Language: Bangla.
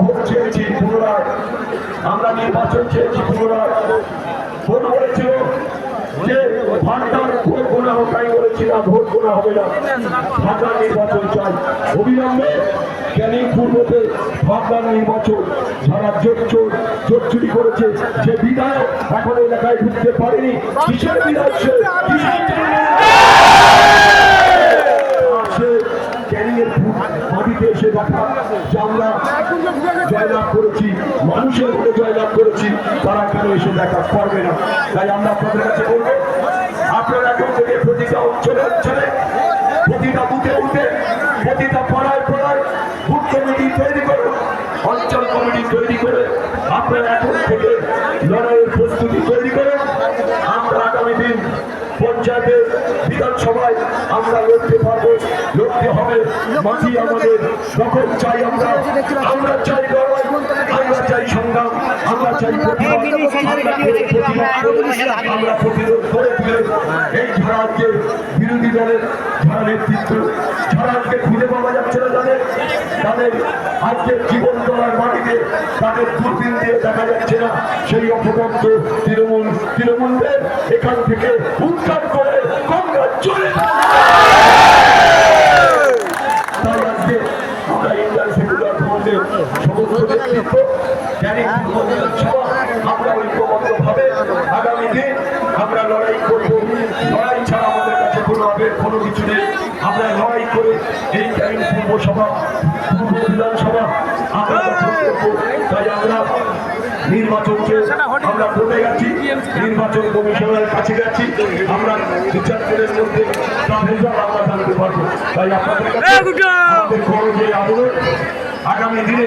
ভোট চেয়েছি পুনরায়, আমরা নির্বাচন চেয়েছি পুনরায়। ভোট বলেছিল যে ভান্ডার ভোট গোনা হোক, তাই বলেছি না, ভোট গোনা হবে না, ভান্ডার নির্বাচন চাই অবিলম্বে। ক্যানিং পূর্বতে ভান্ডার নির্বাচন, যারা জোট চুরি করেছে, যে বিধায়ক এখন এলাকায় ঢুকতে পারেনি, কিসের বিধায়ক সে? মাটিতে এসে দেখা যে আমরা জয়লাভ করেছি, মানুষের উপরে জয়লাভ করেছি, তারা কেন এসে দেখা করবে না? তাই আমরা আপনাদের কাছে বলবো, আপনারা এখন থেকে প্রতিটা অঞ্চলে অঞ্চলে, প্রতিটা বুথে বুথে, প্রতিটা পাড়ায় পাড়ায় বুথ কমিটি তৈরি করে, অঞ্চল কমিটি তৈরি করে আপনারা এখন থেকে লড়াইয়ের প্রস্তুতি তৈরি করে আমরা আগামী দিন পঞ্চায়েতে, বিধানসভায় আমরা লড়তে পারবো, লড়তে হবে। মাটি আমাদের, দখল চাই আমরা চাই লড়াই, আমরা চাই সংগ্রাম, আমরা চাই আমরা প্রতিরোধ করে তুলে এই ঝাড়াকে বিরোধী দলের যারা নেতৃত্ব, যারা আজকে খুঁজে পাওয়া যাচ্ছে না, তাদের আজকে জীবন তোলার মাটিতে তাদের দূরবীন দিয়ে দেখা যাচ্ছে না, সেই অপকর্ম তৃণমূলদের এখান থেকে উদ্ধার করে কংগ্রেস চলে। তাই আজকে আমরা ইন্ডিয়ান সেকুলার ফ্রন্টের সমস্ত নেতৃত্ব আমরা ঐক্যবদ্ধভাবে আগামী দিন আমরা লড়াই করবো। লড়াই ছাড়া আমাদের কাছে কোনো কিছু নেই। আমরা লড়াই করে এই ক্যানিং পূর্ব বিধানসভা আমরা দখল করবো। তাই আমরা নির্বাচনকে আমরা বলে গেছি, নির্বাচন কমিশনের কাছে গেছি, আমরা বিচারকের মধ্যে আমরা জানতে পারবো। তাই আপনাদের কাছে আমাদের খরচে আন্দোলন আগামী দিনে